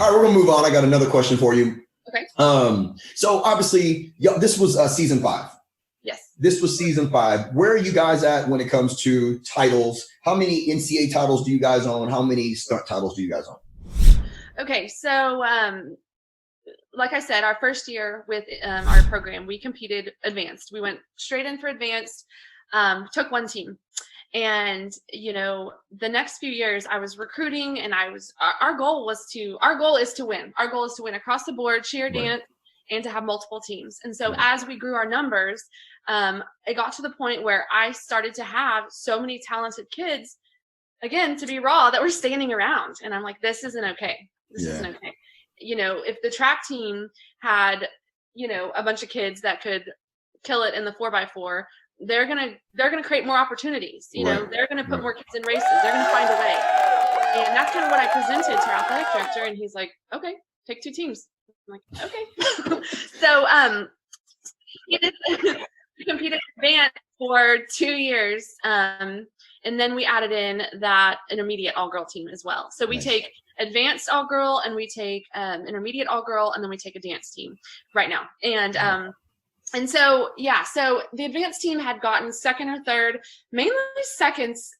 right, we're gonna move on. I got another question for you. Okay. So obviously, this was season 5. Yes. This was season 5. Where are you guys at when it comes to titles? How many NCAA titles do you guys own? How many stunt titles do you guys own? Okay, so like I said, our first year with our program, we competed advanced. We went straight in for advanced, took one team. And, the next few years I was recruiting, and our goal is to win. Our goal is to win across the board, cheer, dance, and to have multiple teams. And so as we grew our numbers, it got to the point where I started to have so many talented kids, again, to be raw, that were standing around. And I'm like, this isn't okay. This isn't okay. If the track team had, a bunch of kids that could kill it in the 4x4, they're gonna create more opportunities. They're gonna put more kids in races. They're gonna find a way. And that's kind of what I presented to our athletic director, and he's like, okay, take 2 teams. I'm like, okay. So we competed advanced for 2 years, and then we added in that intermediate all-girl team as well. So we take advanced all-girl, and we take intermediate all-girl, and then we take a dance team right now. And so the advanced team had gotten second or third, mainly seconds,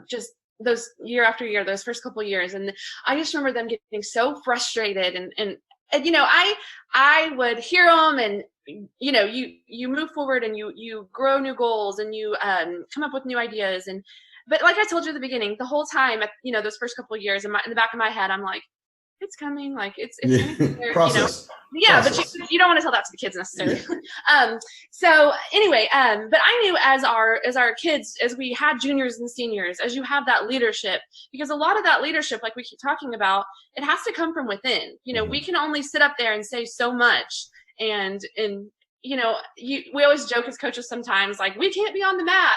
just those year after year, those first couple of years. And I just remember them getting so frustrated, and I would hear them, and you move forward, and you grow new goals, and you come up with new ideas. But like I told you at the beginning, the whole time, those first couple of years, in the back of my head, I'm like, it's coming, like it's there, process. Process. But you don't want to tell that to the kids necessarily. So anyway, but I knew as our kids, as we had juniors and seniors, as you have that leadership, because a lot of that leadership, like we keep talking about, it has to come from within. We can only sit up there and say so much, and we always joke as coaches sometimes, like, we can't be on the mat.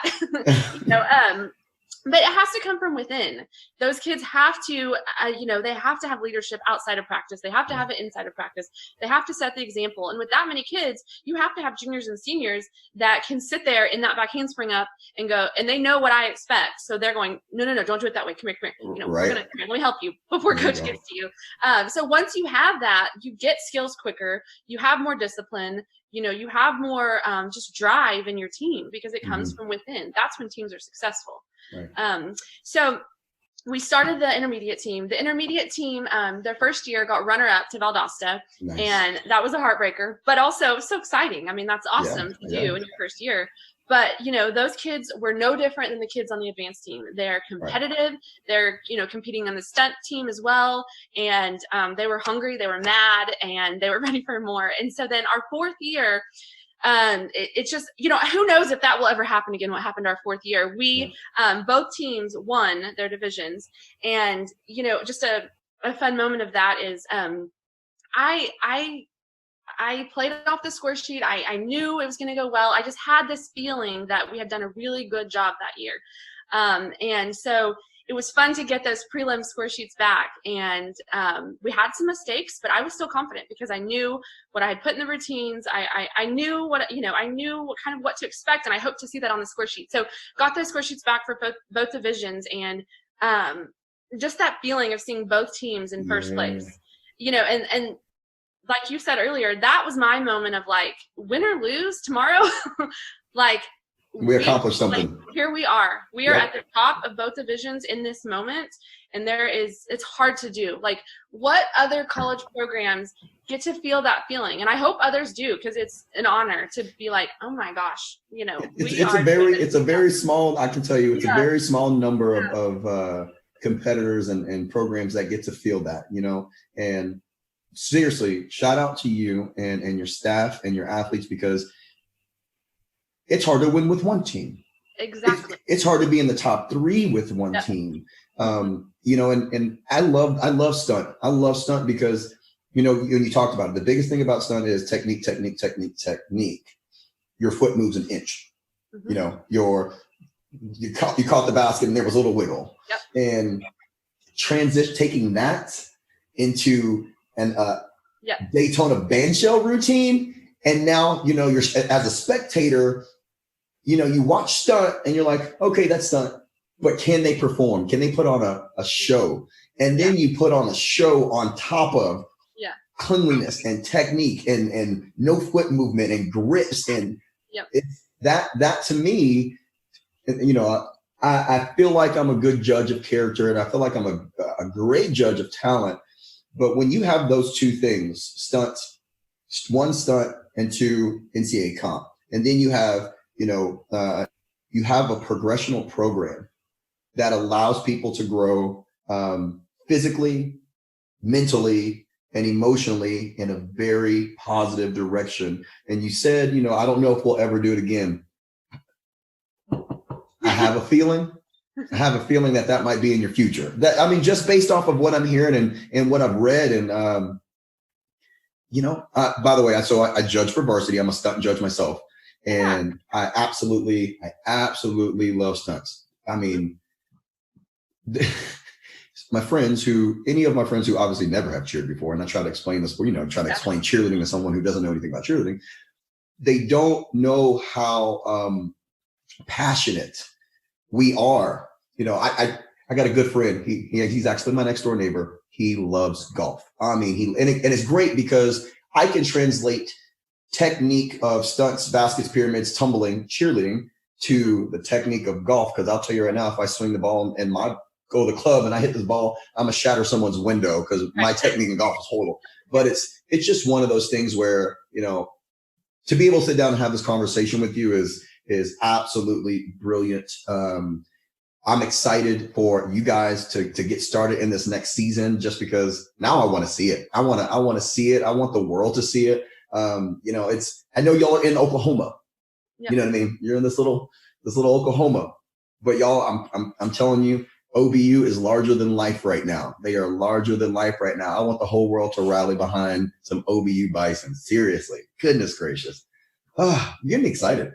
But it has to come from within. Those kids have to, they have to have leadership outside of practice. They have to have it inside of practice. They have to set the example. And with that many kids, you have to have juniors and seniors that can sit there in that back handspring up and go, and they know what I expect. So they're going, no, don't do it that way. Come here. Let me help you before coach gets to you. So once you have that, you get skills quicker. You have more discipline. You have more just drive in your team, because it comes from within. That's when teams are successful. Right. So we started the intermediate team. The intermediate team, their first year, got runner-up to Valdosta, and that was a heartbreaker, but also so exciting. I mean, that's awesome to do in your first year. But those kids were no different than the kids on the advanced team. They're competitive. Right. They're competing on the stunt team as well, and they were hungry. They were mad, and they were ready for more. And so then our 4th year. It's just, who knows if that will ever happen again, what happened our 4th year. We, both teams won their divisions, and, just a fun moment of that is, I played it off the score sheet. I knew it was going to go well. I just had this feeling that we had done a really good job that year. And so it was fun to get those prelim score sheets back, and we had some mistakes, but I was still confident because I knew what I had put in the routines. I knew what kind of what to expect, and I hoped to see that on the score sheet. So got those score sheets back for both divisions, and just that feeling of seeing both teams in first place, and like you said earlier, that was my moment of like, win or lose tomorrow, like. We accomplished something. Like, here we are. We are at the top of both divisions in this moment, and it's hard to do. Like, what other college programs get to feel that feeling? And I hope others do, because it's an honor to be like, oh my gosh, it's a very small. I can tell you, it's a very small number of competitors and programs that get to feel that. And seriously, shout out to you and your staff and your athletes, because it's hard to win with one team. Exactly. It's hard to be in the top 3 with one team. And I love stunt. I love stunt because, when you talked about it, the biggest thing about stunt is technique. Your foot moves an inch. Mm-hmm. You caught the basket and there was a little wiggle. Yep. And taking that into an Daytona bandshell routine. And now, you're as a spectator, you watch stunt and you're like, okay, that's stunt, but can they perform? Can they put on a show? And then you put on a show on top of Yeah. cleanliness and technique and no foot movement and grips. And Yep. that to me, you know, I feel like I'm a good judge of character, and I feel like I'm a great judge of talent. But when you have those two things, stunts, one stunt and two NCAA comp, and then you have, you have a progressional program that allows people to grow physically, mentally, and emotionally in a very positive direction. And you said, I don't know if we'll ever do it again. I have a feeling that might be in your future. Just based off of what I'm hearing and what I've read. And, by the way, I judge for varsity. I'm a stunt judge myself. And I absolutely love stunts. I mean, any of my friends who obviously never have cheered before, and I try to explain this, explain cheerleading to someone who doesn't know anything about cheerleading, they don't know how passionate we are. I got a good friend. He's actually my next door neighbor. He loves golf. I mean, and it's great because I can translate technique of stunts, baskets, pyramids, tumbling, cheerleading to the technique of golf. Because I'll tell you right now, if I swing the ball and go to the club and I hit this ball, I'm gonna shatter someone's window because my technique in golf is horrible. But it's just one of those things where, to be able to sit down and have this conversation with you is absolutely brilliant. I'm excited for you guys to get started in this next season, just because now I want to see it. I want to see it. I want the world to see it. I know y'all are in Oklahoma. Yep. You know what I mean? You're in this little Oklahoma, but y'all, I'm telling you, OBU is larger than life right now. They are larger than life right now. I want the whole world to rally behind some OBU Bison. Seriously, goodness gracious. Get me excited.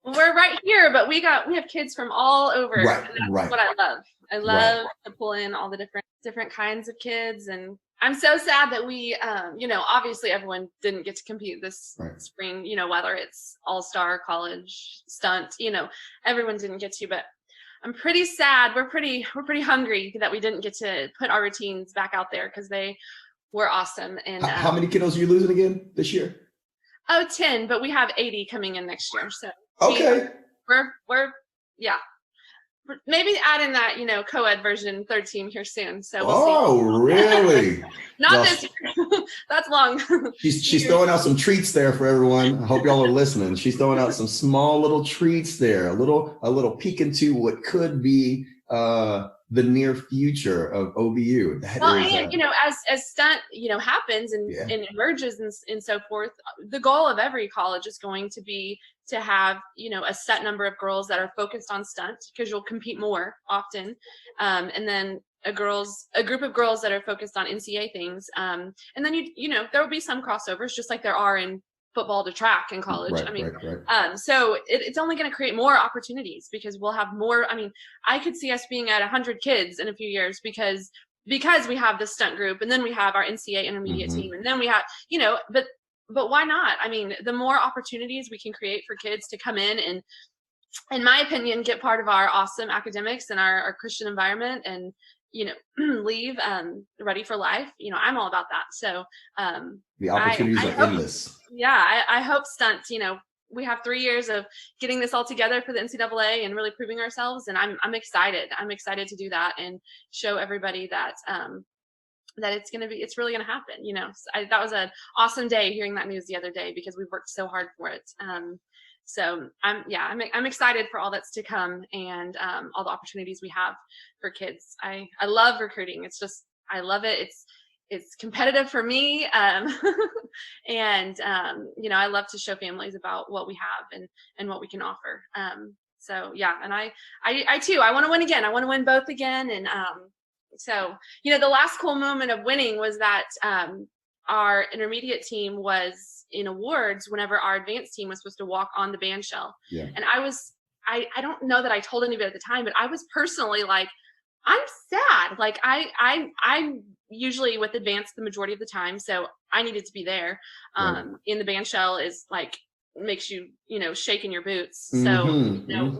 We're right here, but we have kids from all over. Right, and that's what I love. I love to pull in all the different kinds of kids, and I'm so sad that we, obviously everyone didn't get to compete this spring. Whether it's all-star, college, stunt, everyone didn't get to. But I'm pretty sad. We're pretty hungry that we didn't get to put our routines back out there because they were awesome. And how many kiddos are you losing again this year? 10, but we have 80 coming in next year. So okay, we're maybe add in that co-ed version, third team here soon. So we'll see. Oh, really? Not this year. That's long. She's throwing out some treats there for everyone. I hope y'all are listening. She's throwing out some small little treats there, a little peek into what could be the near future of OBU. As stunt happens and emerges and so forth, the goal of every college is going to be to have a set number of girls that are focused on stunt, because you'll compete more often, and then a group of girls that are focused on NCAA things, and then there will be some crossovers, just like there are in football to track in college. Right. So it's only going to create more opportunities, because we'll have more. I could see us being at 100 kids in a few years because we have this stunt group, and then we have our NCAA intermediate team, and then we have but why not? The more opportunities we can create for kids to come in my opinion, get part of our awesome academics and our Christian environment, and leave ready for life. I'm all about that. So the opportunities are endless. Yeah, I hope stunt, we have 3 years of getting this all together for the NCAA and really proving ourselves, and I'm excited. I'm excited to do that and show everybody that that it's really gonna happen. That was an awesome day hearing that news the other day, because we've worked so hard for it. So I'm excited for all that's to come, and all the opportunities we have for kids. I love recruiting. I love it. It's competitive for me. And I love to show families about what we have and what we can offer. And I too, I want to win again. I want to win both again. And the last cool moment of winning was that our intermediate team was in awards whenever our advanced team was supposed to walk on the band shell. Yeah. And I don't know that I told anybody at the time, but I was personally like, I'm sad. Like I'm usually with advanced the majority of the time, so I needed to be there. In the band shell is like makes you shake in your boots. So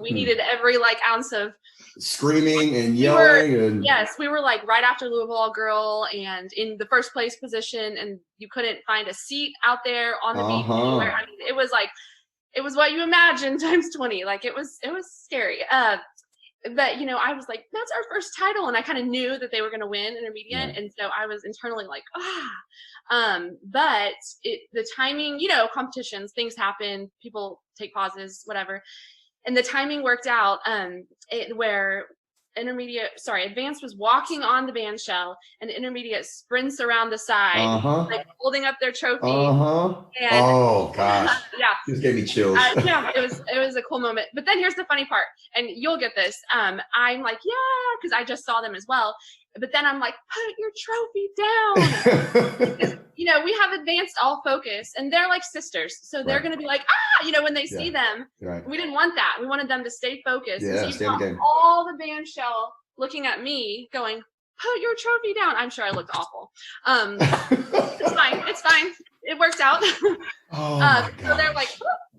we needed every ounce of screaming and yelling. Yes, we were like right after Louisville All Girl and in the first place position, and you couldn't find a seat out there on the beach anywhere. I mean, it was like, it was what you imagined times 20. Like it was scary. But you know, I was like, that's our first title, and I kind of knew that they were going to win intermediate, and so I was internally like, but the timing, you know, competitions, things happen, people take pauses, whatever, and the timing worked out. Where advanced was walking on the band shell, and intermediate sprints around the side, like holding up their trophy. And, oh gosh, yeah, this gave me chills. Yeah, it was a cool moment. But then here's the funny part, and you'll get this. I'm like, yeah, because I just saw them as well. But then I'm like, put your trophy down. Because, you know, we have advanced all focus, and they're like sisters, so they're going to be like, you know, when they see them. We didn't want that. We wanted them to stay focused. Yeah, so you saw all the band shell looking at me, going, put your trophy down. I'm sure I looked awful. It's fine. It's fine. It worked out. So they're like,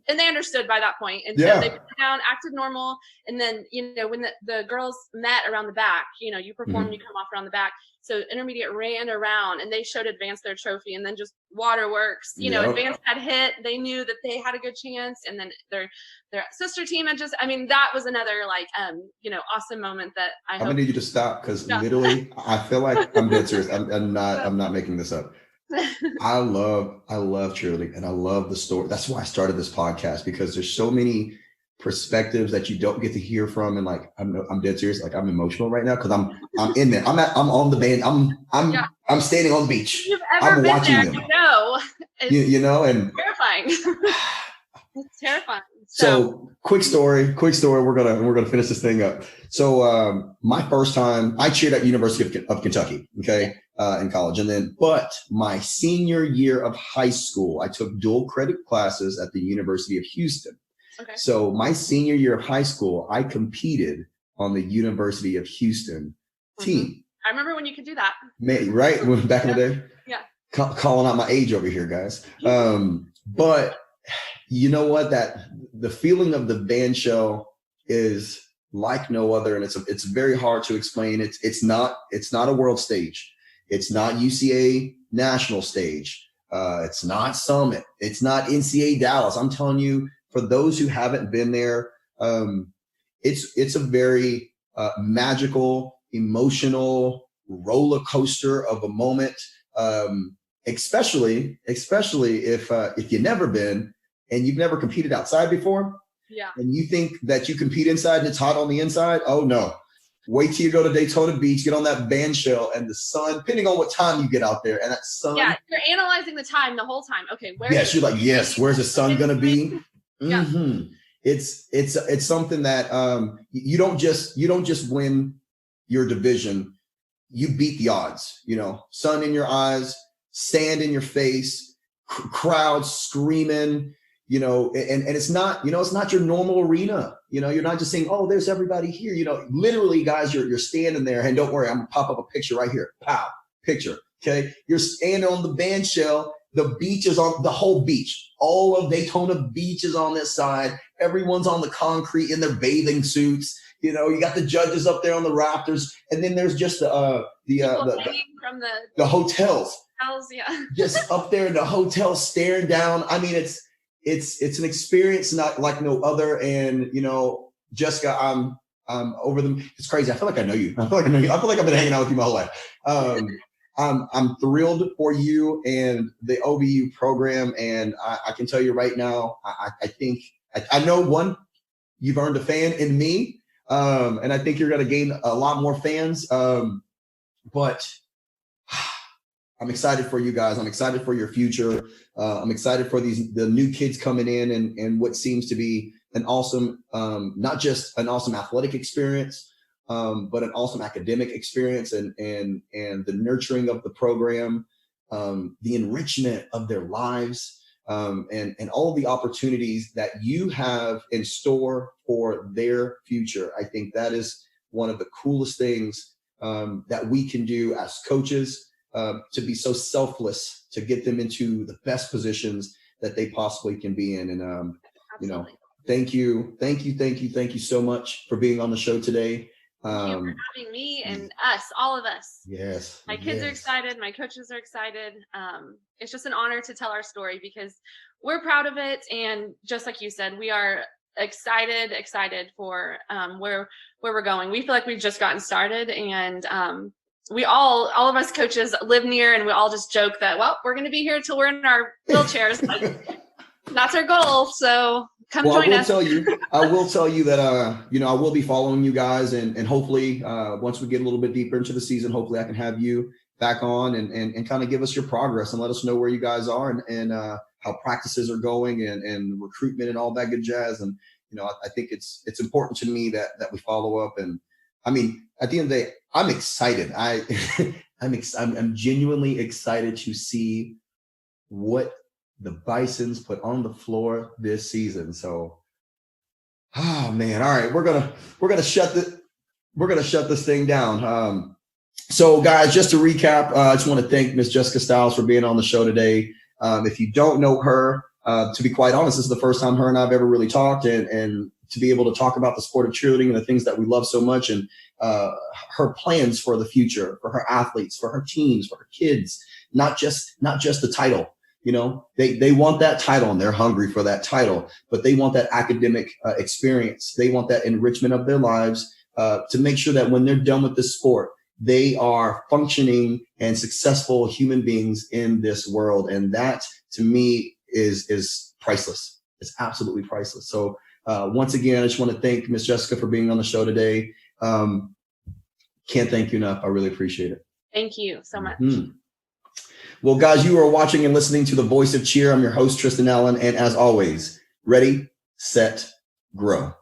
and they understood by that point. And so they put it down, acted normal. And then, you know, when the girls met around the back, you know, you perform, you come off around the back. So intermediate ran around, and they showed advanced their trophy, and then just waterworks. You know, advanced had hit. They knew that they had a good chance. And then their sister team had just, I mean, that was another like, you know, awesome moment that I'm gonna need you to stop, because literally I feel like I'm dead serious. I'm not making this up. I love cheerleading, and I love the story. That's why I started this podcast, because there's so many perspectives that you don't get to hear from. And like, I'm dead serious. Like, I'm emotional right now, because I'm in there. I'm on the band. I'm standing on the beach. If you've ever I'm been watching there, them. you know, you know, and terrifying. It's terrifying. So quick story. We're gonna finish this thing up. So my first time, I cheered at University of Kentucky. Okay. In college. But my senior year of high school, I took dual credit classes at the University of Houston. Okay. So my senior year of high school, I competed on the University of Houston team. I remember when you could do that. Right? Back in the day? Yeah. Calling out my age over here, guys. But you know what? That the feeling of the band shell is like no other. And it's very hard to explain. It's not a world stage. It's not UCA national stage. It's not Summit. It's not NCAA Dallas. I'm telling you, for those who haven't been there, it's a very magical, emotional roller coaster of a moment. Especially if you've never been and you've never competed outside before. Yeah. And you think that you compete inside and it's hot on the inside. Oh no. Wait till you go to Daytona Beach, get on that band shell, and the sun, depending on what time you get out there, and that sun. Yeah, you're analyzing the time the whole time. Okay, yes, you're like, yes, where's the sun gonna be? Yeah. It's something that you don't just win your division, you beat the odds. You know, sun in your eyes, sand in your face, crowds screaming. You know, and it's not, you know, it's not your normal arena. You know, you're not just saying, oh, there's everybody here. You know, literally, guys, you're standing there, and don't worry, I'm gonna pop up a picture right here. Pow, picture. Okay, you're standing on the band shell. The beach is on the whole beach. All of Daytona Beach is on this side. Everyone's on the concrete in their bathing suits. You know, you got the judges up there on the rafters, and then there's just the hotels. Yeah. Just up there in the hotel, staring down. I mean, it's an experience not like no other. And you know, Jessica, I'm over them. It's crazy. I feel like I know you. I feel like I've been hanging out with you my whole life. I'm thrilled for you and the OBU program. And I can tell you right now, I think I know one, you've earned a fan in me. And I think you're going to gain a lot more fans. But I'm excited for you guys. I'm excited for your future. I'm excited for the new kids coming in and what seems to be an awesome, not just an awesome athletic experience, but an awesome academic experience and the nurturing of the program, the enrichment of their lives, and all of the opportunities that you have in store for their future. I think that is one of the coolest things that we can do as coaches. To be so selfless to get them into the best positions that they possibly can be in. And, you know, thank you so much for being on the show today. Thank you for having me and us, all of us. Yes. My kids are excited. My coaches are excited. It's just an honor to tell our story because we're proud of it. And just like you said, we are excited for where we're going. We feel like we've just gotten started, and we all of us coaches live near, and we all just joke that, well, we're going to be here till we're in our wheelchairs. Like, that's our goal. So come join us. I will tell you that, I will be following you guys, and hopefully once we get a little bit deeper into the season, hopefully I can have you back on and kind of give us your progress and let us know where you guys are and how practices are going and recruitment and all that good jazz. And, I think it's important to me that we follow up. And I mean, at the end of the day, I'm excited. I'm genuinely excited to see what the Bisons put on the floor this season. So, oh man, all right, we're gonna shut this thing down. So guys, just to recap, I just want to thank Miss Jessica Stiles for being on the show today. If you don't know her, to be quite honest, this is the first time her and I've ever really talked, and to be able to talk about the sport of cheerleading and the things that we love so much, and her plans for the future, for her athletes, for her teams, for her kids, not just the title. They want that title and they're hungry for that title, but they want that academic experience. They want that enrichment of their lives to make sure that when they're done with this sport, they are functioning and successful human beings in this world. And that to me is priceless. It's absolutely priceless. So once again, I just want to thank Miss Jessica for being on the show today. Can't thank you enough. I really appreciate it. Thank you so much. Mm-hmm. Well, guys, you are watching and listening to The Voice of Cheer. I'm your host, Tristan Allen. And as always, ready, set, grow.